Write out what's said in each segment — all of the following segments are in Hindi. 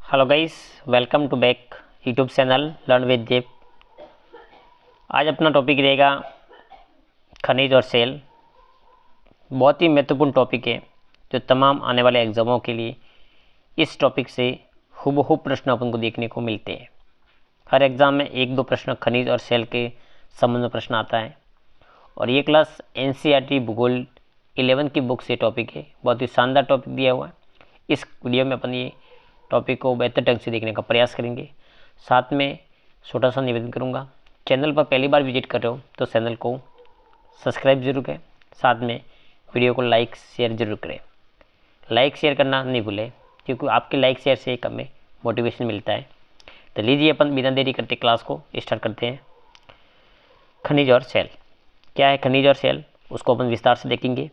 Hello guys, welcome to back YouTube channel learn with Deep. आज अपना टॉपिक रहेगा खनिज और सेल। बहुत ही महत्वपूर्ण टॉपिक है जो तमाम आने वाले एग्जामों के लिए इस टॉपिक से हूबहू प्रश्न अपन को देखने को मिलते हैं। हर एग्ज़ाम में एक दो प्रश्न खनिज और सेल के संबंध में प्रश्न आता है और ये क्लास एनसीईआरटी भूगोल 11 की बुक से टॉपिक है। बहुत ही शानदार टॉपिक दिया हुआ है। इस वीडियो में अपन ये टॉपिक को बेहतर ढंग से देखने का प्रयास करेंगे। साथ में छोटा सा निवेदन करूंगा, चैनल पर पहली बार विजिट कर रहे हो तो चैनल को सब्सक्राइब जरूर करें। साथ में वीडियो को लाइक शेयर जरूर करें। लाइक शेयर करना नहीं भूलें क्योंकि आपके लाइक शेयर से हमें मोटिवेशन मिलता है। तो लीजिए अपन बिना देरी करते क्लास को स्टार्ट करते हैं। खनिज और सेल क्या है? खनिज और सेल उसको अपन विस्तार से देखेंगे।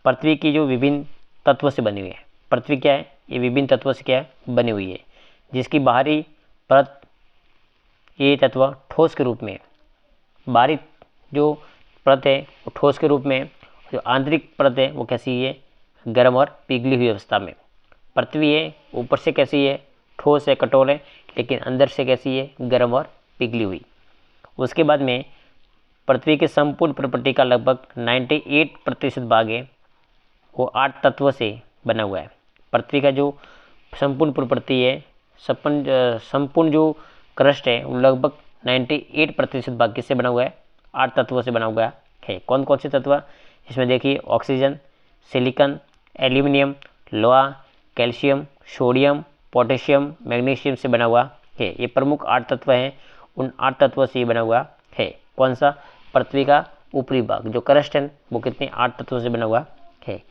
पृथ्वी की जो विभिन्न तत्वों से बनी हुई है, पृथ्वी क्या है? ये विभिन्न तत्वों से क्या है? बनी हुई है, जिसकी बाहरी परत ये तत्व ठोस के रूप में, बाहरी जो परत है वो ठोस के रूप में, जो आंतरिक परत है वो कैसी है? गर्म और पिघली हुई अवस्था में। पृथ्वी है ऊपर से कैसी है? ठोस है, कठोर है, लेकिन अंदर से कैसी है? गर्म और पिघली हुई। उसके बाद में पृथ्वी के संपूर्ण प्रॉपर्टी का लगभग 98% भाग है वो 8 तत्वों से बना हुआ है। पृथ्वी का जो संपूर्ण प्रॉपर्टी है, संपूर्ण जो क्रस्ट है वो लगभग 98% भाग किससे बना हुआ है? 8 तत्वों से बना हुआ है। कौन कौन से तत्व? इसमें देखिए ऑक्सीजन, सिलिकॉन, एल्यूमिनियम, लोहा, कैल्शियम, सोडियम, पोटेशियम, मैग्नीशियम से बना हुआ है। ये प्रमुख 8 तत्व हैं। उन 8 तत्वों से ये बना हुआ है। कौन सा? पृथ्वी का ऊपरी भाग जो क्रस्ट है वो कितने? 8 तत्वों से बना हुआ है।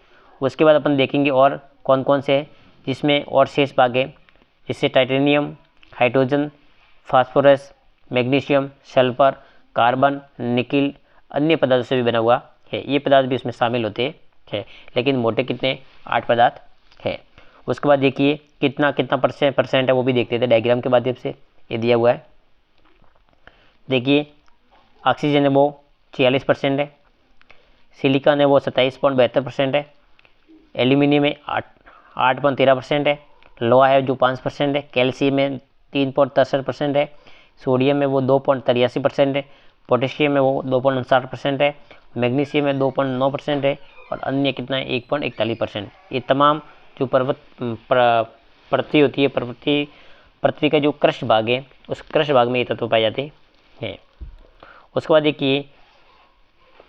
उसके बाद अपन देखेंगे और कौन कौन से हैं जिसमें और शेष भाग है, जिससे titanium, hydrogen, phosphorus, magnesium, sulphur, carbon, nickel, अन्य पदार्थों से भी बना हुआ है। ये पदार्थ भी इसमें शामिल होते हैं, लेकिन मोटे कितने? 8 पदार्थ है। उसके बाद देखिए कितना कितना परसेंट है वो भी देखते थे डायग्राम के माध्यम से। ये दिया हुआ है, देखिए ऑक्सीजन है वो 46% है, सिलिकॉन है वो 27.72% है, एल्यूमिनियम में 8.13% है, लोहा है जो 5% है, कैल्शियम में 3.63% है, सोडियम में वो 2.83% है, पोटेशियम में वो 2.59% है, मैग्नीशियम में 2.9% है और अन्य कितना है? 1.41%। ये तमाम जो पृथ्वी होती है, पृथ्वी का जो क्रस्ट भाग है उस क्रस्ट भाग में ये तत्व पाए जाते हैं। उसके बाद देखिए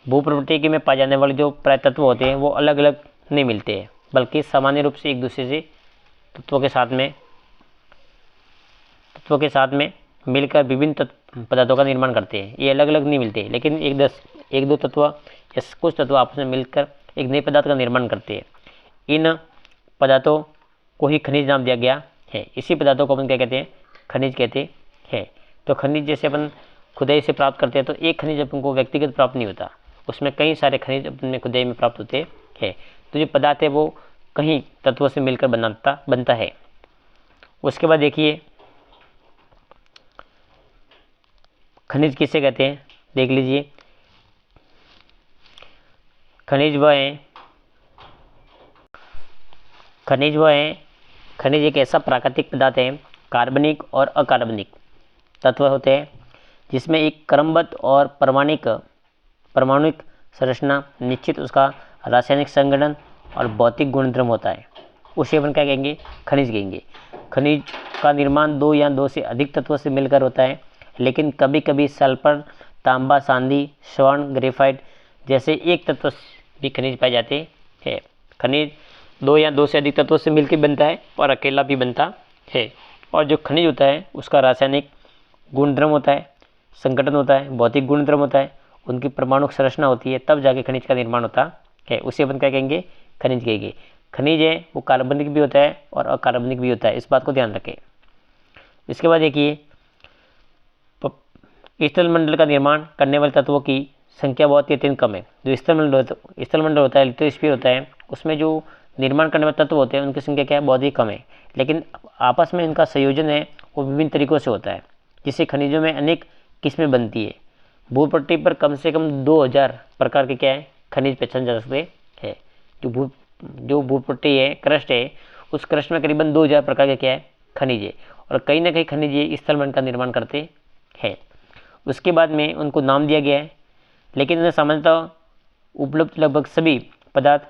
भूप्रकृति में पाए जाने वाले जो तत्व होते हैं वो अलग अलग नहीं मिलते हैं, बल्कि सामान्य रूप से एक दूसरे से तत्वों के साथ में मिलकर विभिन्न पदार्थों का निर्माण करते हैं। ये अलग अलग नहीं मिलते, लेकिन एक दो तत्व या कुछ तत्व आपस में मिलकर एक नए पदार्थ का निर्माण करते हैं। इन पदार्थों को ही खनिज नाम दिया गया है। इसी पदार्थों को अपन क्या कहते हैं? खनिज कहते हैं। तो खनिज जैसे अपन खुदाई से प्राप्त करते हैं तो एक खनिज अपन को व्यक्तिगत प्राप्त नहीं होता, उसमें कई सारे खनिज अपने खुदाई में प्राप्त होते हैं। तो जो पदार्थ है वो कहीं तत्वों से मिलकर बनता है। उसके बाद देखिए खनिज किसे कहते हैं? देख लीजिए, खनिज एक ऐसा प्राकृतिक पदार्थ है, कार्बनिक और अकार्बनिक तत्व होते हैं, जिसमें एक क्रमबद्ध और परमाणुक संरचना, निश्चित उसका रासायनिक संगठन और भौतिक गुणधर्म होता है। उसे अपन क्या कहेंगे? खनिज कहेंगे। खनिज का निर्माण 2 या 2 से अधिक तत्वों से मिलकर होता है, लेकिन कभी कभी सल्फर, तांबा, चांदी, स्वर्ण, ग्रेफाइट जैसे एक तत्व भी खनिज पाए जाते हैं। खनिज 2 या 2 से अधिक तत्वों से मिलकर बनता है और अकेला भी बनता है। और जो खनिज होता है उसका रासायनिक गुणधर्म होता है, संगठन होता है, भौतिक गुणधर्म होता है, उनकी परमाणु संरचना होती है, तब जाके खनिज का निर्माण होता है। उसे अपन क्या कहेंगे? खनिज कहेंगे। खनिज है वो कार्बनिक भी होता है और अकार्बनिक भी होता है, इस बात को ध्यान रखें। इसके बाद देखिए स्थलमंडल का निर्माण करने वाले तत्वों की संख्या बहुत ही अत्यंत कम है। जो स्थलमंडल होता है, लिथोस्फीयर होता है, उसमें जो निर्माण करने वाले तत्व होते हैं उनकी संख्या क्या है? बहुत ही कम है। लेकिन आपस में इनका संयोजन है वो विभिन्न तरीकों से होता है, जिससे खनिजों में अनेक किस्में बनती है। भूपट्टी पर कम से कम 2000 प्रकार के क्या है? खनिज पहचान जा सकते हैं। जो भूपट्टी है, क्रस्ट है, उस क्रस्ट में करीबन 2000 प्रकार के क्या है? खनिज और कहीं ना कहीं खनिज स्थलमंडल का निर्माण करते हैं। उसके बाद में उनको नाम दिया गया है, लेकिन उन्हें सामान्यतः उपलब्ध लगभग सभी पदार्थ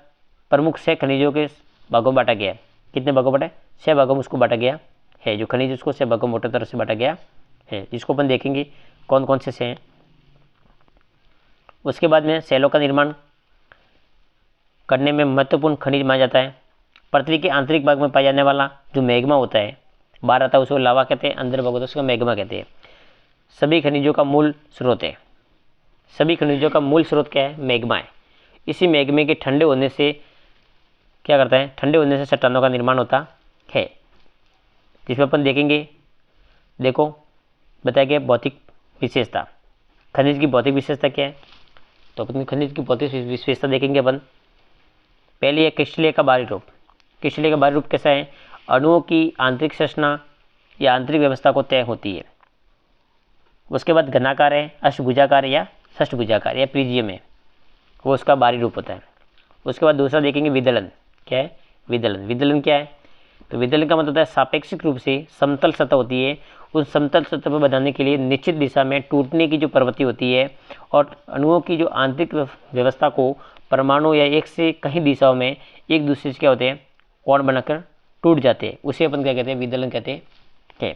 प्रमुख 6 खनिजों के भागों में बांटा गया है। कितने भागों बांटा है? 6 भागों में उसको बांटा गया है। जो खनिज उसको 6 भागों मोटे तरह से बांटा गया है, जिसको अपन देखेंगे कौन कौन से हैं। उसके बाद में सेलों का निर्माण करने में महत्वपूर्ण खनिज माना जाता है। पृथ्वी के आंतरिक भाग में पाया जाने वाला जो मैग्मा होता है, बाहर आता है उसको लावा कहते हैं, अंदर भाग होता है उसको मैग्मा कहते हैं। सभी खनिजों का मूल स्रोत है। सभी खनिजों का मूल स्रोत क्या है? मैग्मा है। इसी मैग्मे के ठंडे होने से क्या करता है? ठंडे होने से चट्टानों का निर्माण होता है, जिसमें अपन देखेंगे। देखो बताया गया भौतिक विशेषता। खनिज की भौतिक विशेषता क्या है? तो अपन खनिज की भौतिक विशेषता देखेंगे अपन। पहली है क्रिस्टलीय का बाहरी रूप। क्रिस्टलीय का बाहरी रूप कैसा है? अणुओं की आंतरिक संरचना या आंतरिक व्यवस्था को तय होती है। उसके बाद घनाकार है, अष्टभुजाकार या षष्ठभुजाकार या प्रिजियम है, वो उसका बाहरी रूप होता है। उसके बाद दूसरा देखेंगे विदलन। क्या है? विदलन। विदलन क्या है? तो विदलन का मतलब होता है सापेक्षिक रूप से समतल सतह होती है, उस समतल सतह पर बनाने के लिए निश्चित दिशा में टूटने की जो प्रवृत्ति होती है और अणुओं की जो आंतरिक व्यवस्था को परमाणु या एक से कहीं दिशाओं में एक दूसरे से क्या होते हैं? कोण बनाकर टूट जाते हैं, उसे अपन क्या कहते हैं? विदलन कहते हैं।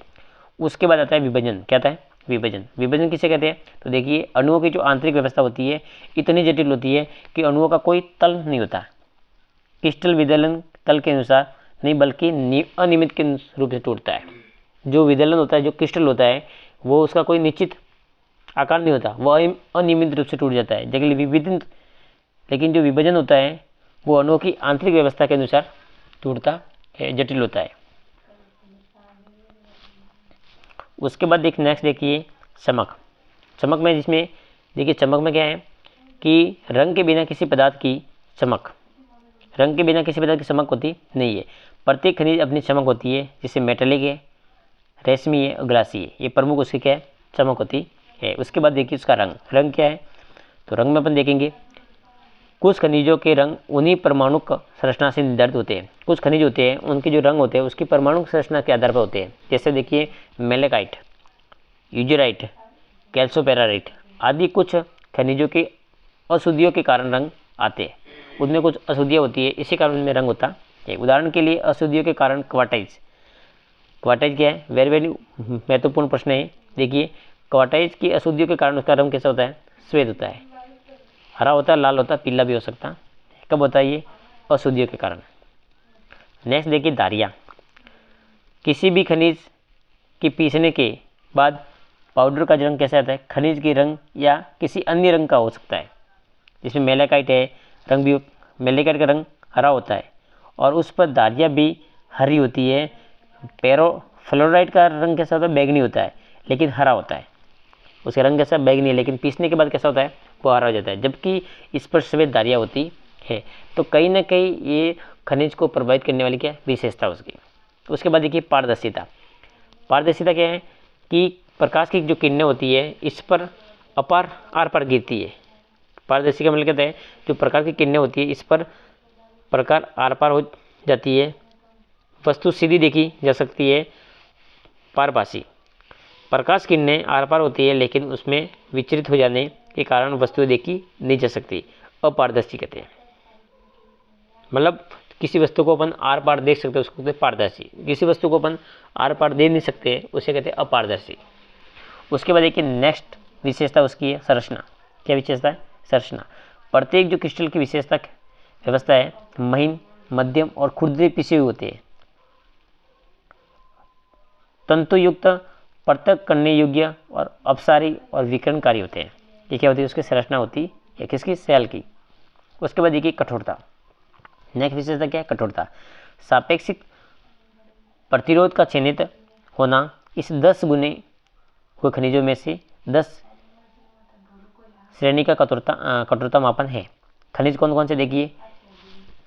उसके बाद आता है विभजन। क्या आता है? विभजन। विभजन किसे कहते हैं? तो देखिए अणुओं की जो आंतरिक व्यवस्था होती है इतनी जटिल होती है कि अणुओं का कोई तल नहीं होता। क्रिस्टल विदलन तल के अनुसार नहीं बल्कि अनियमित के रूप से टूटता है। जो विदलन होता है, जो क्रिस्टल होता है, वो उसका कोई निश्चित आकार नहीं होता, वह अनियमित रूप से टूट जाता है। लेकिन जो विभजन होता है वो अणुओं की आंतरिक व्यवस्था के अनुसार टूटता है, जटिल होता है। उसके बाद नेक्स्ट देखिए चमक। चमक में जिसमें देखिए चमक में क्या है कि रंग के बिना किसी पदार्थ की चमक, रंग के बिना किसी पदार्थ की चमक होती नहीं है। प्रत्येक खनिज अपनी चमक होती है, जैसे मेटेलिक है, रेशमी है और ग्लासी है, ये प्रमुख उसकी क्या है? चमक होती है। उसके बाद देखिए उसका रंग। रंग क्या है? तो रंग में अपन देखेंगे कुछ खनिजों के रंग उन्हीं परमाणु संरचना से निर्धारित होते हैं। कुछ खनिज होते हैं उनके जो रंग होते हैं उसकी परमाणु संरचना के आधार पर होते हैं। जैसे देखिए मेलेकाइट, यूजेराइट, कैल्सोपेराइट आदि कुछ खनिजों के अशुद्धियों के कारण रंग आते हैं। उनमें कुछ अशुद्धियाँ होती है, इसी कारण उनमें रंग होता है। उदाहरण के लिए अशुद्धियों के कारण क्वार्टाइज। क्वार्टाइज क्या है? वेरी महत्वपूर्ण प्रश्न है। देखिए क्वार्टाइज की अशुद्धियों के कारण उसका रंग कैसा होता है? श्वेत होता है, हरा होता है, लाल होता है, पीला भी हो सकता है। कब होता है ये? अशुद्धियों के कारण। नेक्स्ट देखिए दारियाँ। किसी भी खनिज की पीसने के बाद पाउडर का रंग कैसा आता है? खनिज के रंग या किसी अन्य रंग का हो सकता है। जिसमें मेलेकाइट है, रंग भी मेलेकाइट का रंग हरा होता है और उस पर दारियाँ भी हरी होती है। फ्लोराइड का रंग कैसा होता है? बैगनी होता है लेकिन हरा होता है। उसका रंग कैसा? बैगनी है, लेकिन पीसने के बाद कैसा होता है? वो हरा हो जाता है, जबकि इस पर सफ़ेद दारियाँ होती है। तो कहीं ना कहीं ये खनिज को प्रभावित करने वाली क्या विशेषता उसकी। उसके बाद देखिए पारदर्शिता। पारदर्शिता क्या है कि प्रकाश की जो किरणें होती है इस पर आर पार गिरती है। पारदर्शी का मतलब कहते हैं जो प्रकाश की किरणें होती है इस पर प्रकाश आर पार हो जाती है। वस्तु सीधी देखी जा सकती है। पारभासी, प्रकाश किरणें आर पार होती है लेकिन उसमें विचलित हो जाने के कारण वस्तुएं देखी नहीं जा सकती। अपारदर्शी कहते हैं। मतलब किसी वस्तु को अपन आर पार देख सकते हैं उसको कहते हैं पारदर्शी। किसी वस्तु को अपन आर पार देख नहीं सकते उसे कहते हैं अपारदर्शी। उसके बाद देखिए नेक्स्ट विशेषता उसकी है संरचना। क्या विशेषता है? संरचना। प्रत्येक जो क्रिस्टल की विशेषता व्यवस्था है महीन, मध्यम और खुरदरे पिसे हुए होते हैं। तंतुयुक्त, पृथक करने योग्य और अपसारी और विकिरणकारी होते हैं। ये क्या होती है? उसकी संरचना होती है किसकी? सेल की। उसके बाद देखिए कठोरता। नेक्स्ट विशेषता क्या है? कठोरता। सापेक्षिक प्रतिरोध का चिन्हित होना इस 10 गुने हुए खनिजों में से 10 श्रेणी का कठोरता मापन है। खनिज कौन कौन से देखिए?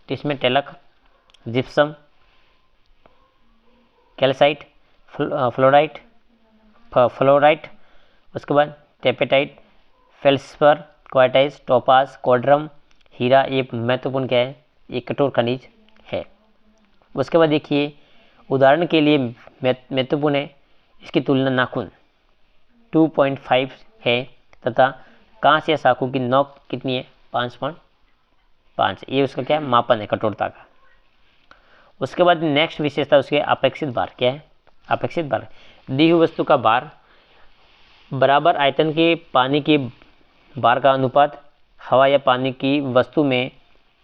इसमें टेलक, जिप्सम, कैल्साइट, फ्लोराइट, उसके बाद टेपेटाइट, फेल्सपर, क्वार्टाइज, टोपाज, कोड्रम, हीरा। ये महत्वपूर्ण क्या है? ये कठोर खनिज है। उसके बाद देखिए उदाहरण के लिए महत्वपूर्ण है, इसकी तुलना नाखून 2.5 है तथा कांच या चाकू की नोक कितनी है 5.5। ये उसका क्या है मापन है कठोरता का। उसके बाद नेक्स्ट विशेषता उसके अपेक्षित भार क्या है, अपेक्षित भार दी हुई वस्तु का भार बराबर आयतन के पानी के भार का अनुपात हवा या पानी की वस्तु में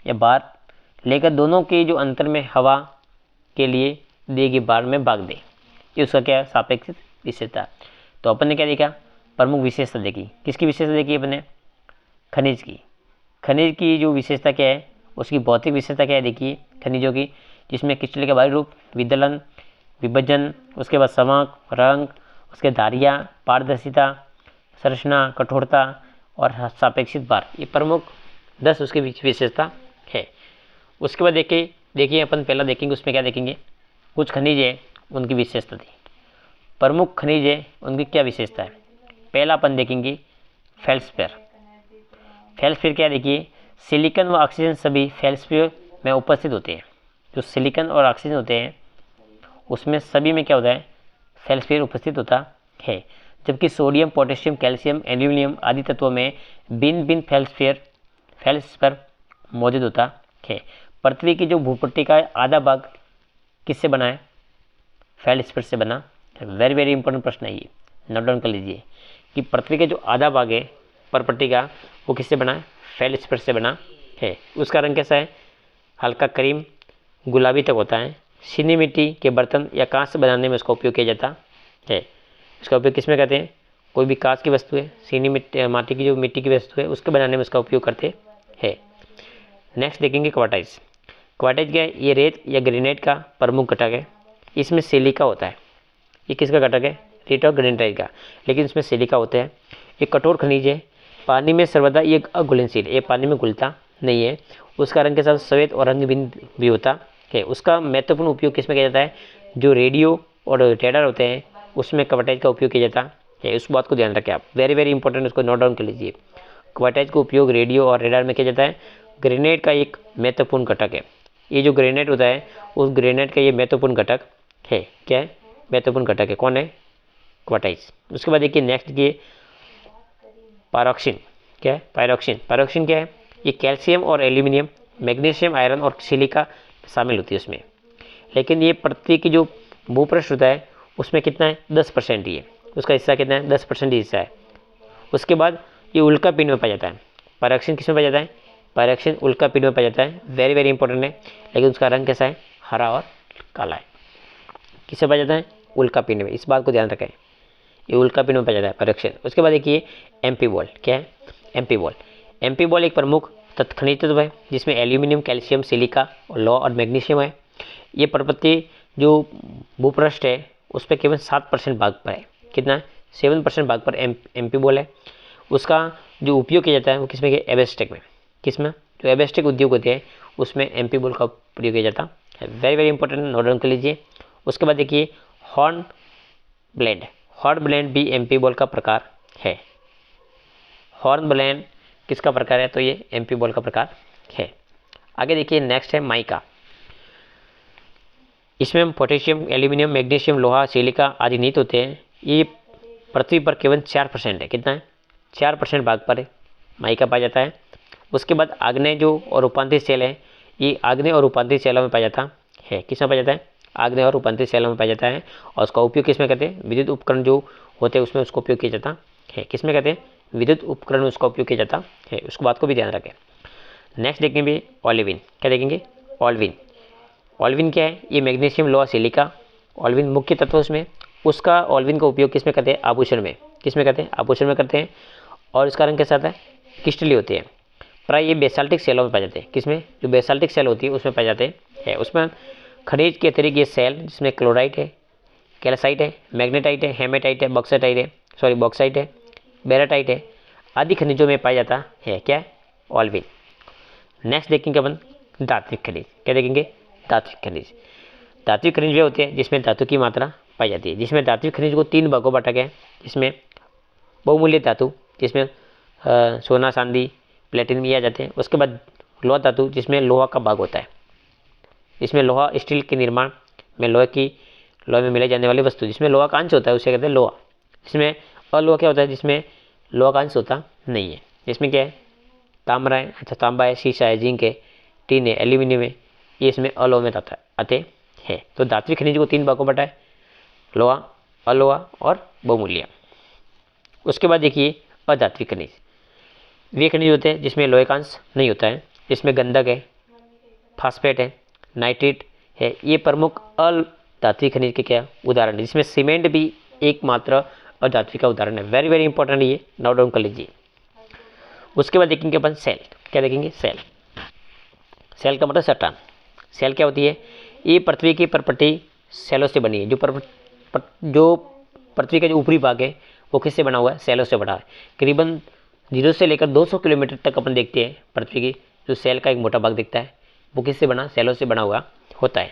या भार लेकर दोनों के जो अंतर में हवा के लिए दिए गए भार में भाग दे। ये उसका क्या है सापेक्षिक विशेषता। तो अपन ने क्या देखा, प्रमुख विशेषता देखी। किसकी विशेषता देखी अपने, खनिज की। खनिज की जो विशेषता क्या है, उसकी भौतिक विशेषता क्या है देखिए खनिजों की, जिसमें क्रिस्टल के बाहरी रूप, विदलन, विभजन, उसके बाद चमक, रंग, उसके धारियाँ, पारदर्शिता, संरचना, कठोरता और सापेक्षिक भार, ये प्रमुख 10 उसकी विशेषता है। उसके बाद देखिए अपन पहला देखेंगे, उसमें क्या देखेंगे, कुछ खनिज है उनकी विशेषता थी। प्रमुख खनिज है उनकी क्या विशेषता है। पहला अपन देखेंगे फेल्सपेयर। फेल्सपेयर क्या देखिए, सिलिकॉन व ऑक्सीजन सभी फेल्सपेयर में उपस्थित होते हैं। जो सिलिकॉन और ऑक्सीजन होते हैं उसमें सभी में क्या होता है फेल्सपेयर उपस्थित होता है, जबकि सोडियम, पोटेशियम, कैल्शियम, एल्यूमिनियम आदि तत्वों में भिन्न फेल्सपेयर मौजूद होता है। पृथ्वी की जो भूपट्टी का आधा भाग किससे बना है, फेल्सपेयर से बना। वेरी वेरी इंपॉर्टेंट प्रश्न है ये, नोट डाउन कर लीजिए कि पृथ्वी का जो आधा भाग है परपट्टी का वो किससे बना है, फेल्सपेयर से बना है। उसका रंग कैसा है, हल्का क्रीम गुलाबी तक होता है। चीनी मिट्टी के बर्तन या कांच से बनाने में उसका उपयोग किया जाता है। इसका उपयोग किस में करते हैं, कोई भी कांच की वस्तु है, चीनी माटी की जो मिट्टी की वस्तु है उसके बनाने में उसका उपयोग करते हैं। नेक्स्ट देखेंगे क्वार्टाइज। क्वार्टाइज क्या है, ये रेत या ग्रेनाइट का प्रमुख घटक है। इसमें सिलिका होता है। ये किसका घटक है, रेत और ग्रेनाइट का, लेकिन इसमें सिलिका होता है। ये कठोर खनिज है, पानी में सर्वदा ये अघुलनशील, ये पानी में घुलता नहीं है। उसका रंग के साथ सफ़ेद और रंगहीन भी होता है। उसका महत्वपूर्ण उपयोग किसमें किया जाता है, जो रेडियो और रेडार होते हैं उसमें क्वार्टाइज का उपयोग किया जाता है। उस बात को ध्यान रखें आप, वेरी वेरी इंपॉर्टेंट, उसको नोट डाउन कर लीजिए। क्वार्टाइज का उपयोग रेडियो और रेडार में किया जाता है। ग्रेनाइट का एक महत्वपूर्ण घटक है। ये जो ग्रेनाइट होता है उस ग्रेनाइट का ये महत्वपूर्ण घटक है। क्या है, महत्वपूर्ण घटक है, कौन है, क्वार्टाइज। उसके बाद देखिए नेक्स्ट देखिए पायरोक्सिन। क्या है पायरोक्सिन, पायरोक्सिन क्या है, ये कैल्शियम और एल्यूमिनियम, मैग्नीशियम, आयरन और सिलिका शामिल होती है उसमें। लेकिन ये पृथ्वी की जो भूपृष्ठ होता है उसमें कितना है 10% ही है, उसका हिस्सा कितना है 10% ही हिस्सा है। उसके बाद ये उल्का पिंड में पाया जाता है। पायरोक्सिन किस में पाया जाता है, पायरोक्सिन उल्का पिंड में पाया जाता है। वेरी वेरी इंपॉर्टेंट है, लेकिन उसका रंग कैसा है, हरा और काला है। किससे पाया जाता है, उल्का पिंड में, इस बात को ध्यान रखें, ये उल्का पिंड में पाया जाता है पायरोक्सिन। उसके बाद देखिए एमपी बॉल। क्या है, एमपी बॉल। एमपी बॉल एक प्रमुख खनिज तत्व है जिसमें एल्यूमिनियम, कैल्शियम, सिलिका और लौह और मैग्नीशियम है। ये पर्वतीय जो भूपृष्ठ है उस पर केवल 7% भाग पर है। कितना है, 7% भाग पर एमपी बॉल है। उसका जो उपयोग किया जाता है वो किसमें, एबेस्टेक में। किसमें, जो एबेस्टेक उद्योग होते हैं उसमें एमपी बॉल का प्रयोग किया जाता है। Very very important, note down कर लीजिए। उसके बाद देखिए हॉर्न ब्लेंड। हॉर्न ब्लेंड भी एमपी बॉल का प्रकार है। हॉर्न ब्लेंड किसका प्रकार है, तो ये एमपी बॉल का प्रकार है। आगे देखिए नेक्स्ट है माइका। इसमें पोटेशियम, एल्यूमिनियम, मैग्नीशियम, लोहा, सिलिका आदि निहित होते हैं। ये पृथ्वी पर केवल 4% है। कितना है, 4% भाग पर माइका पाया जाता है। उसके बाद आग्नेय जो और रूपांतरित सेल है, ये आग्नेय और रूपांतरित सेलों में पाया जाता है। किसमें पाया जाता है, आग्नेय और रूपांतरित सेलों में पाया जाता है। और उसका उपयोग किसमें करते हैं, विद्युत उपकरण जो होते हैं उसमें उसका उपयोग किया जाता है। किसमें कहते हैं, विद्युत उपकरण में उसका उपयोग किया जाता है। उसको बात को भी ध्यान रखें। नेक्स्ट देखेंगे ओलिविन। क्या देखेंगे, ओलिविन। ओलिविन क्या है, ये मैग्नीशियम, लोहा, सिलिका, ओलिविन मुख्य तत्व उसमें। उसका ओलिविन का उपयोग किसमें करते हैं, आभूषण में। किसमें करते हैं, आभूषण में करते हैं। और इसका रंग कैसा आता है, क्रिस्टलीय होती है। प्राय ये बेसाल्टिक सेलों में पाए जाते हैं। किसमें, जो बेसाल्टिक सेल होती है उसमें पाए जाते हैं। उसमें खनिज के अतिरिक्त ये सेल जिसमें क्लोराइट है, कैल्साइट है, मैग्नेटाइट है, हेमेटाइट है, बॉक्साइट है, बेराटाइट है आदि खनिजों में पाया जाता है। क्या है, ओलिविन। नेक्स्ट देखेंगे अपन धात्विक खनिज। क्या देखेंगे, धात्विक खनिज। धात्विक खनिज वे होते हैं जिसमें धातु की मात्रा पाई जाती है। जिसमें धात्विक खनिज को 3 भागों बांटा गया है। जिसमें बहुमूल्य धातु, जिसमें सोना, चांदी, प्लेटिनम ये आ जाते हैं। उसके बाद लोहा धातु, जिसमें लोहा का भाग होता है। इसमें लोहा स्टील के निर्माण में लोहा में मिलाई जाने वाली वस्तु जिसमें लोहा का अंश होता है उसे कहते हैं लोहा। जिसमें अलोहा क्या होता है, जिसमें लोहा का अंश होता नहीं है। जिसमें क्या है, ताम्र है, अच्छा तांबा है, शीशा है, जिंक है, टीन है, एल्यूमिनियम है, ये इसमें अलोह में आते हैं। तो धात्विक खनिज को 3 भागों में बांटा है, लोहा, अलोहा और बहुमूल्य। उसके बाद देखिए अधात्विक खनिज, वे खनिज होते हैं जिसमें लोहे का अंश नहीं होता है, जिसमें गंधक है, फास्फेट है, नाइट्रेट है, ये प्रमुख अधात्विक खनिज के क्या उदाहरण है। जिसमें सीमेंट भी एकमात्र अधात्विक का उदाहरण है। वेरी वेरी इंपॉर्टेंट, ये नोट डाउन कर लीजिए। उसके बाद देखेंगे अपन सेल, क्या देखेंगे, सेल। सेल का मतलब चट्टान। सेल क्या होती है, ये पृथ्वी की परपटी सेलों से बनी है। जो पृथ्वी का जो ऊपरी भाग है वो किससे बना हुआ है, सेलों से बना है। करीबन 0 से लेकर 200 किलोमीटर तक अपन देखते हैं पृथ्वी की जो सेल का एक मोटा भाग दिखता है वो किससे बना, सेलों से बना हुआ होता है।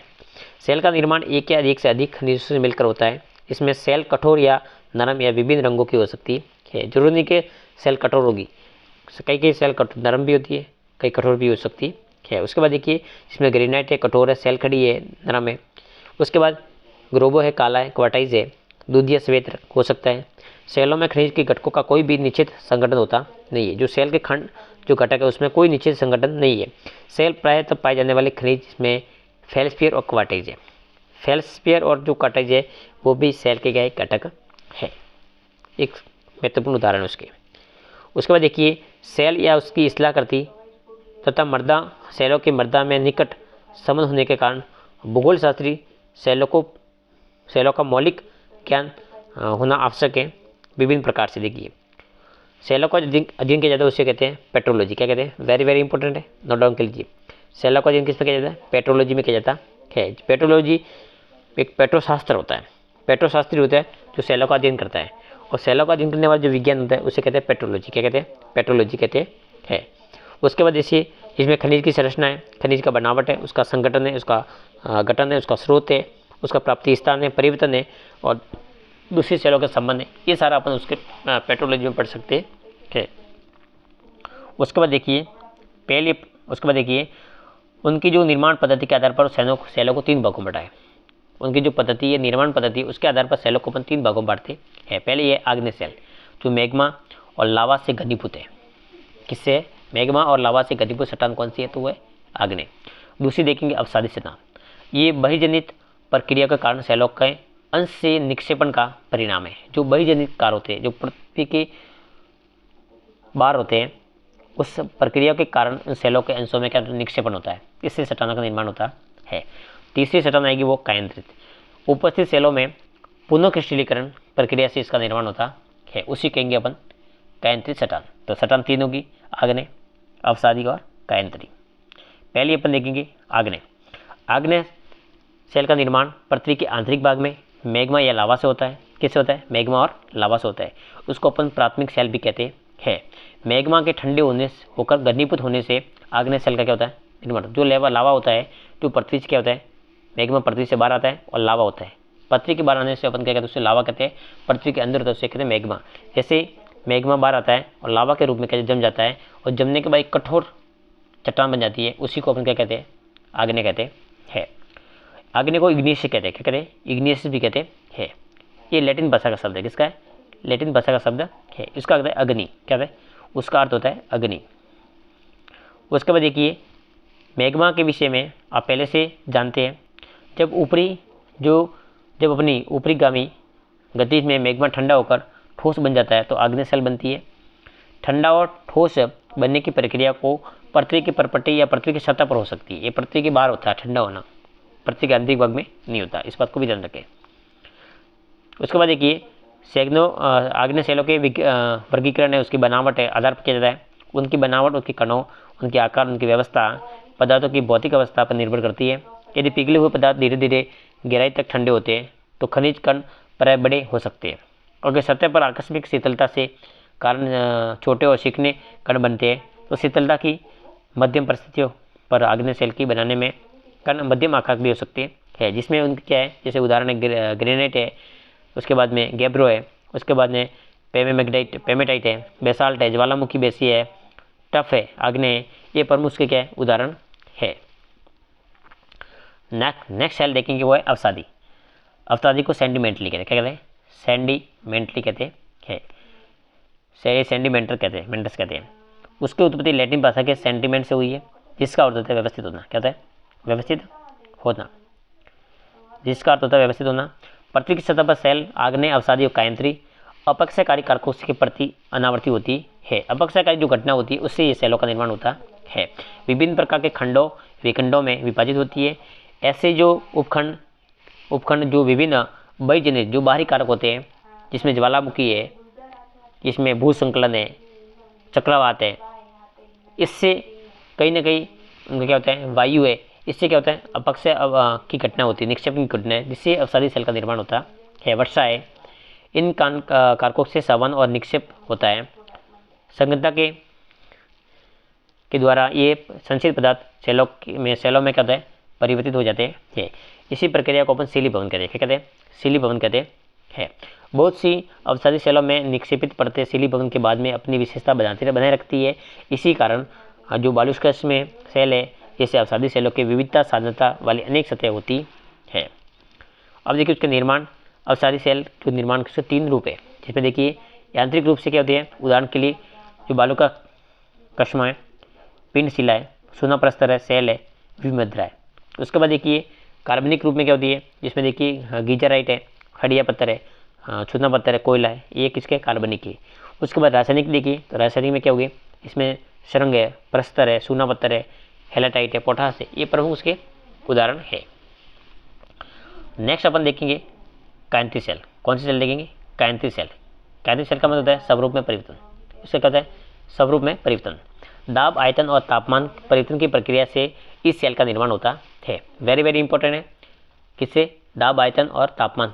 सेल का निर्माण एक या एक से अधिक खनिजों से मिलकर होता है। इसमें सेल कठोर या नरम या विभिन्न रंगों की हो सकती है। जरूरी नहीं कि सेल कठोर होगी, कई सेल नरम भी होती है, कई कठोर भी हो सकती है। उसके बाद देखिए इसमें ग्रेनाइट है, कठोर है, सेल खड़ी है, नरम है। उसके बाद ग्रोबो है, काला है, क्वार्टाइज है, दूधिया श्वेत हो सकता है। सेलों में खनिज के घटकों का कोई भी निश्चित संगठन होता नहीं है। जो सेल के खंड जो घटक है उसमें कोई निश्चित संगठन नहीं है। सेल प्राय तब पाए जाने वाले खनिज में फेल्सपियर और क्वार्टाइज है। फेल्सपियर और जो क्वार्टाइज है वो भी सेल के गए घटक है, एक महत्वपूर्ण उदाहरण उसके। उसके बाद देखिए सेल या उसकी इसलाह करती तथा मर्दा सेलों के मर्दा में निकट संबंध होने के कारण भूगोल शास्त्री सेलों का मौलिक ज्ञान होना आवश्यक है विभिन्न प्रकार से। देखिए सेलों का अध्ययन किया जाता है उसे कहते हैं पेट्रोलॉजी। क्या कहते हैं, वेरी वेरी इंपॉर्टेंट है, नोट डाउन कर लीजिए। सेलों का अध्ययन किस में किया जाता है, पेट्रोलॉजी में किया जाता है। पेट्रोलॉजी एक पेट्रोशास्त्र होता है, पेट्रोशास्त्री होता है जो सेलों का अध्ययन करता है। और सेलों का अध्ययन करने वाला जो विज्ञान होता है उसे कहते हैं पेट्रोलॉजी। क्या कहते हैं, पेट्रोलॉजी कहते हैं। उसके बाद देखिए इसमें खनिज की संरचना है, खनिज का बनावट है, उसका संगठन है, उसका गठन है, उसका स्रोत है, उसका प्राप्ति स्थान है, परिवर्तन है और दूसरी सेलों के संबंध है। ये सारा अपन उसके पेट्रोलॉजी में पढ़ सकते हैं। उसके बाद देखिए उनकी जो निर्माण पद्धति के आधार पर सेलों को 3 भागों में बांटा है। उनकी जो पद्धति है, निर्माण पद्धति, उसके आधार पर सेलों को अपन 3 भागों में बांटते हैं। पहले ये आग्नेय सेल जो मैग्मा और लावा से घनीभूत है। किससे, मैग्मा और लावा से घनीभूत चट्टान कौन सी है, तो वह आग्नेय। दूसरी देखेंगे अवसादी चट्टान, ये बहिर्जनित प्रक्रिया के कारण सेलों के अंश से निक्षेपण का परिणाम है। जो बहिर्जनित कार्य होते हैं, जो पृथ्वी के बाहर होते हैं, उस प्रक्रिया के कारण उन सेलों के अंशों में क्या निक्षेपण होता है, इससे चट्टानों का निर्माण होता है। तीसरी चट्टान आएगी वो कायांतरित, उपस्थित सेलों में पुनः क्रिस्टलीकरण प्रक्रिया से इसका निर्माण होता है, उसी कहेंगे अपन कायांतरित चट्टान। तो चट्टान 3 होगी, आग्नेय, अवसादी और कायांतरित। पहले अपन देखेंगे आग्नेय। आग्नेय सेल का निर्माण पृथ्वी के आंतरिक भाग में मैग्मा या लावा से होता है। किससे होता है, मैग्मा और लावा से होता है। उसको अपन प्राथमिक सेल भी कहते हैं। मैग्मा के ठंडे होकर घनीभूत होने से आग्नेय सेल का क्या होता है, निर्माण। जो लावा होता है, जो पृथ्वी से क्या होता है, मैग्मा पृथ्वी से बाहर आता है और लावा होता है। पृथ्वी के बाहर आने से अपन क्या कहते हैं, उसे लावा कहते हैं। पृथ्वी के अंदर होता है उसे कहते हैं मैग्मा। जैसे मैग्मा बाहर आता है और लावा के रूप में क्या जम जाता है और जमने के बाद एक कठोर चट्टान बन जाती है, उसी को अपन क्या कहते हैं, आग्नेय कहते हैं। आग्नेय को इग्नियस कहते हैं। क्या कहते हैं, इग्नियस भी कहते हैं। ये लैटिन भाषा का शब्द है। किसका है, लैटिन भाषा का शब्द है। इसका अर्थ है अग्नि। क्या है, उसका अर्थ होता है अग्नि। उसके बाद देखिए मैग्मा के विषय में आप पहले से जानते हैं। जब अपनी ऊपरीगामी गति में मैग्मा ठंडा होकर ठोस बन जाता है तो आग्नेय सेल बनती है। ठंडा और ठोस बनने की प्रक्रिया को पृथ्वी की परपटी या पृथ्वी की सतह पर हो सकती है। ये पृथ्वी के बाहर होता है ठंडा होना, पृथ्वी के आंतरिक भाग में नहीं होता, इस बात को भी ध्यान रखें। उसके बाद देखिए सैकड़ों आग्नेय सेलों के वर्गीकरण है, उसकी बनावट है, आधार पर किया जाता है। उनकी बनावट, उनके कणों, उनके आकार, उनकी व्यवस्था पदार्थों की भौतिक अवस्था पर निर्भर करती है। यदि पिघले हुए पदार्थ धीरे धीरे गहराई तक ठंडे होते हैं तो खनिज कण प्राय बड़े हो सकते हैं। अगर सतह पर आकस्मिक शीतलता से कारण छोटे और चिकने कण बनते हैं तो शीतलता की मध्यम परिस्थितियों पर आग्नेय सेल की बनाने में कण मध्यम आकार भी हो सकते हैं। जिसमें उनकी क्या है, जैसे उदाहरण है ग्रेनाइट है, उसके बाद में गैब्रो है, उसके बाद में पेमेटाइट है, बेसाल्ट है, ज्वालामुखी बेसी है, टफ है, आग्नेय है। ये प्रमुख उसके क्या है, उदाहरण है। नेक्स्ट सेल देखेंगे वो है अवसादी। अवसादी को सेंडिमेंटली कहते हैं। क्या कहते हैं? सेंडिमेंटली कहते हैं, सेंडिमेंटल कहते हैं, मेंटस कहते हैं। उसकी उत्पत्ति लैटिन भाषा के सेंटिमेंट से हुई है, जिसका अर्थ होता है व्यवस्थित होना। क्या होता है? व्यवस्थित होना, जिसका अर्थ होता है व्यवस्थित होना। पृथ्वी की सतह पर सेल आग्नेय, अवसादी और कायंत्री अपक्षयकारी कारकों के प्रति अनावर्ती होती है। अपक्षयकारी जो घटना होती है उससे ये सेलों का निर्माण होता है। विभिन्न प्रकार के खंडों, विखंडों में विभाजित होती है। ऐसे जो उपखंड जो विभिन्न बहिर्जनित जो बाहरी कारक होते हैं, जिसमें ज्वालामुखी है, जिसमें भूसंकलन है, चक्रवात है, इससे कहीं ना कहीं उनका क्या होता है? वायु है, इससे क्या होता है? अपक्षय की घटना होती है, निक्षेपण की घटना है, जिससे अवसादी सेल का निर्माण होता है। वर्षा है, इन कारकों से सवन और निक्षेप होता है। संगतता के द्वारा ये संचित पदार्थ सेलों में क्या होता है? परिवर्तित हो जाते हैं। इसी प्रक्रिया को अपन सीलीभवन कहते हैं। क्या कहते हैं? सीलीभवन कहते हैं। बहुत सी अवसादी सेलों में निक्षेपित परतें सीलीभवन के बाद में अपनी विशेषता बनाए रखती है। इसी कारण जो बालुस्कस में सेल है, जैसे अवसादी सेलों के विविधता साधनता वाली अनेक सतह होती है। अब देखिए उसके निर्माण। अवसादी सेल के निर्माण के 3 रूप है, जिसमें देखिए यांत्रिक रूप से क्या होती है? उदाहरण के लिए जो बालू का कश्मा है, पिंडशिला है, सोना प्रस्तर है, सेल है, विमद्रा है। उसके बाद देखिए कार्बनिक रूप में क्या होती है? जिसमें देखिए गीजराइट है, खड़िया पत्थर है, चूना पत्थर है, कोयला है, ये किसके? कार्बनिक है। उसके बाद रासायनिक देखिए, तो रासायनिक में क्या होगी? इसमें शरंग है, प्रस्तर है, चूना पत्थर है, हेलाटाइट है, पोटास है, ये प्रमुख उसके उदाहरण है। नेक्स्ट अपन देखेंगे कायंत्री सेल। कौन सी सेल देखेंगे? कायंत्री सेल। कायंत्री सेल का मतलब होता है स्वरूप में परिवर्तन। इससे क्या होता है? स्वरूप में परिवर्तन। दाब, आयतन और तापमान परिवर्तन की प्रक्रिया से इस सेल का निर्माण होता है। वेरी वेरी इंपॉर्टेंट है। किससे? दाब, आयतन और तापमान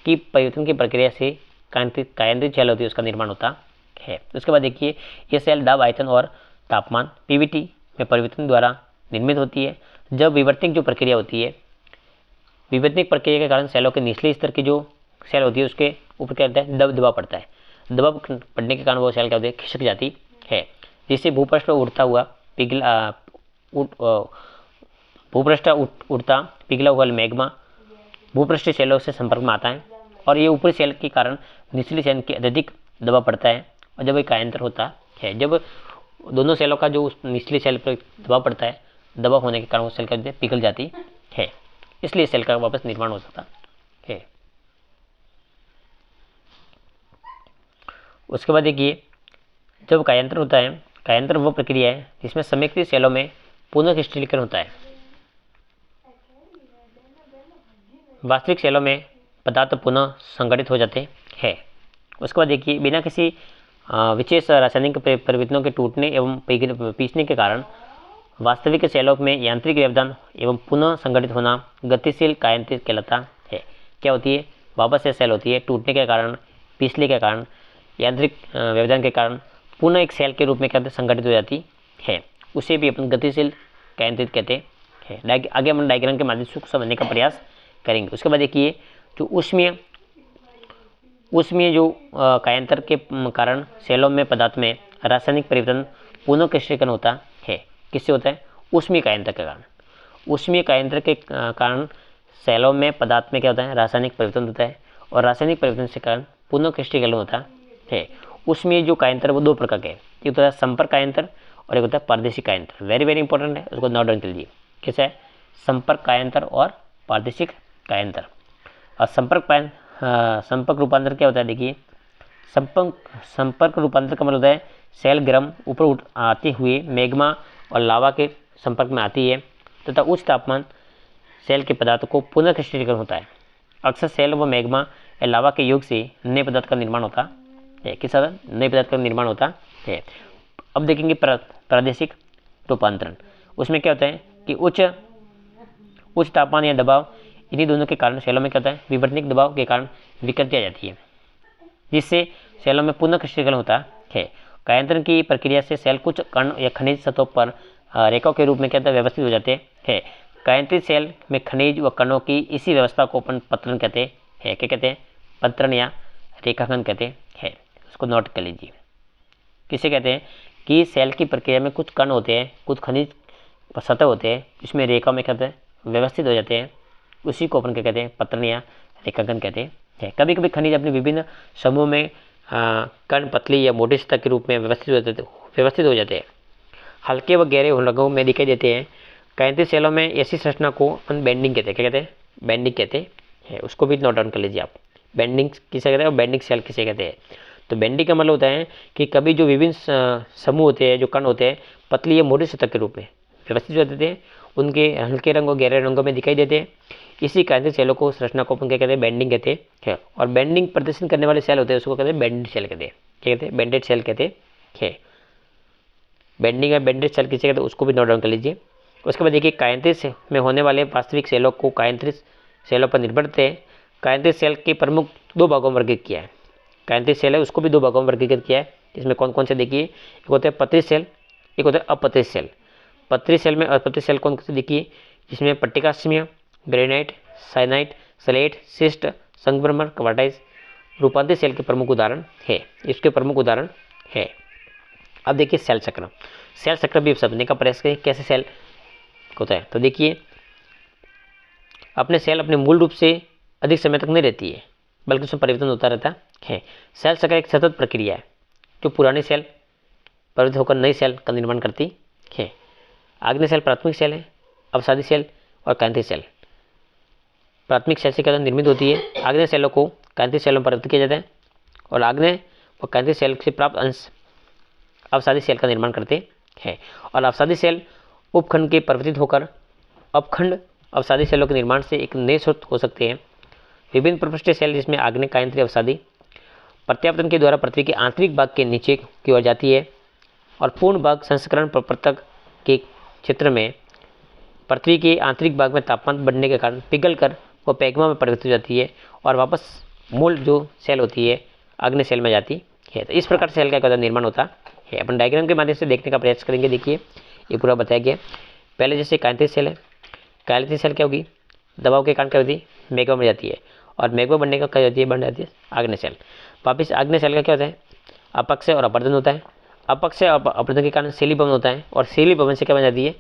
की परिवर्तन की प्रक्रिया से कायंत्री सेल होती है, उसका निर्माण होता है। उसके बाद देखिए ये सेल दाब, आयतन और तापमान पीवीटी में परिवर्तन द्वारा निर्मित होती है। जब विवर्तनिक जो प्रक्रिया होती है, विवर्तनिक प्रक्रिया के कारण सेलों के निचले स्तर की जो सेल होती है उसके ऊपर क्या होता है? दबाव पड़ता है। दबाव पड़ने के कारण वो सेल क्या होती है? खिसक जाती है, जिससे भूपृष्ठ उड़ता हुआ पिघला हुआ मैग्मा भूपृष्ठ सेलों से संपर्क में आता है, और ये ऊपरी सेल के कारण निचली सेल के अत्यधिक दबाव पड़ता है। और जब ये कायंत्र होता है, जब दोनों सेलों का जो निचली सेल पर दबाव पड़ता है, दबाव होने के कारण वो सेल क्या होती है? पिघल जाती है, इसलिए सेल का वापस निर्माण हो सकता है। उसके बाद देखिए जब कायंत्र होता है, कायंत्र वो प्रक्रिया है जिसमें समेकित सेलों में पुनः क्रिस्टलीकरण होता है। वास्तविक सेलों में पदार्थ पुनः संगठित हो जाते हैं। उसके बाद देखिए बिना किसी विशेष रासायनिक परिवर्तनों के टूटने एवं पीसने के कारण वास्तविक सेलों में यांत्रिक व्यवधान एवं पुनः संगठित होना गतिशील कायंत्री कहलाता है। क्या होती है? वापस से सेल होती है, टूटने के कारण, पिछले के कारण, यांत्रिक व्यवधान के कारण पुनः एक सेल के रूप में क्या संगठित हो जाती है, उसे भी अपन गतिशील कायंत्रित कहते हैं। आगे हम डायग्राम के माध्यम से समझने का प्रयास करेंगे। उसके बाद देखिए जो उष्मीय जो कायंत्र के कारण सेलों में पदार्थ में रासायनिक परिवर्तन पुनः क्रिस्टलीकरण होता है। किससे होता है? उष्मीय कायंत्र के कारण। उष्मीय कायंत्र के कारण सेलों में पदार्थ में क्या होता है? रासायनिक परिवर्तन होता है, और रासायनिक परिवर्तन के कारण पुनः क्रिस्टलीकरण होता है। उसमें जो कायंत्र वो 2 प्रकार के, एक होता है संपर्क कायंत्र और एक होता है पारदेशिक कायंत्र। वेरी वेरी इंपॉर्टेंट है, उसको नोट डाउन कर लीजिए। कैसा है? संपर्क कायंत्र और पारदेशिक कायंत्र। और संपर्क रूपांतर क्या होता है? देखिए संपर्क रूपांतर का मतलब होता है सेल गर्म ऊपर आते हुए मैग्मा और लावा के संपर्क में आती है तथा उच्च तापमान सेल के पदार्थ को पुनः क्रिस्टलीकरण होता है। अक्सर सेल व मैग्मा या लावा के योग से नए पदार्थ का निर्माण होता है। किस तरह? नए पदार्थ का निर्माण होता है। अब देखेंगे प्रादेशिक रूपांतरण। उसमें क्या होता है कि उच्च तापमान या दबाव, इन्हीं दोनों के कारण सेलों में क्या होता है? विवर्तनिक दबाव के कारण विकृति आ जाती है, जिससे सेलों में पुनः क्रिस्टलीकरण होता है। कायंत्रण की प्रक्रिया से सेल कुछ कण या खनिज सतहों पर रेखाओं के रूप में क्या होता है? व्यवस्थित हो जाते हैं। कायंत्रित सेल में खनिज व कणों की इसी व्यवस्था को अपन पत्रण कहते हैं। क्या कहते हैं? पत्रण या रेखाखंड कहते हैं। उसको नोट कर लीजिए। किसे कहते हैं? कि सेल की प्रक्रिया में कुछ कण होते हैं, कुछ खनिज सतह होते हैं, जिसमें रेखा में क्या होते हैं? व्यवस्थित हो जाते हैं। उसी को अपन क्या कहते हैं? पत्रण या रेखांकन कहते हैं। कभी कभी खनिज अपने विभिन्न समूह में कण, पतली या मोटी सतह के रूप में व्यवस्थित हो जाते हैं। हल्के व गहरे रंगों में दिखाई देते हैं। कायांतित सेलों में ऐसी संरचना को अपन बेंडिंग कहते हैं। क्या कहते हैं? बेंडिंग कहते हैं। उसको भी नोट डाउन कर लीजिए आप। बेंडिंग किसे कहते हैं और बेंडिंग सेल किसे कहते हैं? तो बेंडिंग का मतलब होता है कि कभी जो विभिन्न समूह होते हैं, जो कण होते हैं, पतली या मोटी सतह के रूप में व्यवस्थित हो जाते हैं, उनके हल्के रंग और गहरे रंगों में दिखाई देते हैं। इसी कायांतित सेलों को, संरचना को अपन क्या कहते हैं? बेंडिंग कहते हैं। और बेंडिंग प्रदर्शन करने वाले सेल होते हैं, उसको कहते हैं बेंडेड सेल कहते हैं। क्या कहते हैं? बेंडेड सेल कहते हैं। बेंडिंग या बेंडेड सेल किसे कहते हैं उसको भी नोट डाउन कर लीजिए। उसके बाद देखिए, कायांतित में होने वाले वास्तविक सेलों को कायांतित सेलों पर निर्भर करते हैं। कायांतित सेल के प्रमुख 2 भागों में वर्गीकृत किया है। कायांतित सेल है उसको भी 2 भागों में वर्गीकृत किया है। इसमें कौन कौन से देखिए, एक होता है पत्रित सेल, एक होता है अपत्रित सेल। पत्रित सेल में अपत्रित सेल कौन से देखिए, जिसमें पट्टिकाश्मिया, ग्रेनाइट, साइनाइट, सलेट, सिस्ट, संगमरमर, क्वार्टाइज, रूपांतरित सेल के प्रमुख उदाहरण है। इसके प्रमुख उदाहरण है। अब देखिए सेल चक्र। सेल चक्र भी समझने का प्रयास करें कैसे सेल होता है। तो देखिए, अपने सेल अपने मूल रूप से अधिक समय तक नहीं रहती है, बल्कि उसमें परिवर्तन होता रहता है। सेल चक्र एक सतत प्रक्रिया है जो पुरानी सेल परिवर्तित होकर नई सेल का निर्माण करती है। आग्नेय सेल प्राथमिक सेल है, अवसादी सेल और कायांतित सेल प्राथमिक सेल से क्या निर्मित होती है। आग्नेय सेलों को कायांतित सेलों में परिवर्तित किया जाता है और आग्नेय और कायांतित सेल से प्राप्त अंश अवसादी सेल का निर्माण करते हैं। और अवसादी सेल उपखंड के परिवर्तित होकर अपखंड अवसादी सेलों के निर्माण से एक नए स्रोत हो सकते हैं। विभिन्न प्रपृष्ठीय सेल, जिसमें आग्नेय, कायांतित, अवसादी, प्रत्यावर्तन के द्वारा पृथ्वी के आंतरिक भाग के नीचे की ओर जाती है और पूर्ण भाग संस्करण प्रवर्तक के क्षेत्र में पृथ्वी के आंतरिक भाग में तापमान बढ़ने के कारण पिघलकर वो पैग्मा में परिवर्तित हो जाती है और वापस मूल जो सेल होती है आग्नेय सेल में जाती है। तो इस प्रकार सेल का निर्माण होता है। अपन डायग्राम के माध्यम से देखने का प्रयास करेंगे। देखिए, ये पूरा बताया गया। पहले जैसे कायांतित सेल है, कायांतित सेल क्या होगी, दबाव के कारण क्या होती है, मैग्मा बन जाती है और मैग्मा बनने का क्या होती है, बन जाती है आग्नेय सेल। वापिस आग्नेय सेल का क्या होता है, अपक्षय और अपवर्तन होता है। अपक्षय और अपवर्तन के कारण सेली भवन होता है और सेली भवन से क्या बन जाती है,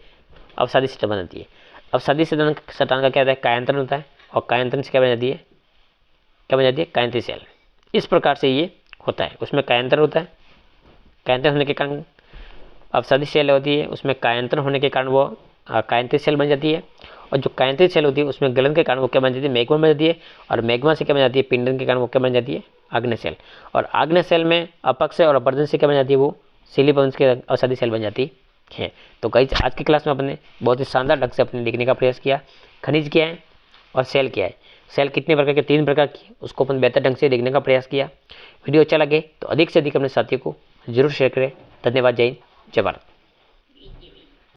अवसादी सतह बन जाती है। अवसादी सतह का क्या होता है, कायांतरण होता है और कायांतरण से क्या बन जाती है, कायांतित सेल। इस प्रकार से ये होता है। उसमें कायांतरण होता है, कायांतरण होने के कारण अवसादी सेल होती है, उसमें कायांतरण होने के कारण वो कायांतित सेल बन जाती है। और जो कायांतित सेल होती है उसमें गलन के कारण वो क्या बन जाती है, मैग्मा बन जाती है और मैग्मा से क्या बन जाती है, पिंडन के कारण वो क्या बन जाती है, आग्नेय सेल। और आग्नेय सेल में अपक्षय और अपवर्तन से क्या बन जाती है, वो सिलिबंस के अवसादी सेल बन जाती है। तो गाइस, आज की क्लास में अपने बहुत ही शानदार ढंग से अपने लिखने का प्रयास किया। खनिज क्या है और सेल क्या है, सेल कितने प्रकार के, 3 प्रकार की, उसको अपन बेहतर ढंग से देखने का प्रयास किया। वीडियो अच्छा लगे तो अधिक से अधिक अपने साथियों को जरूर शेयर करें। धन्यवाद। जय हिंद, जय भारत।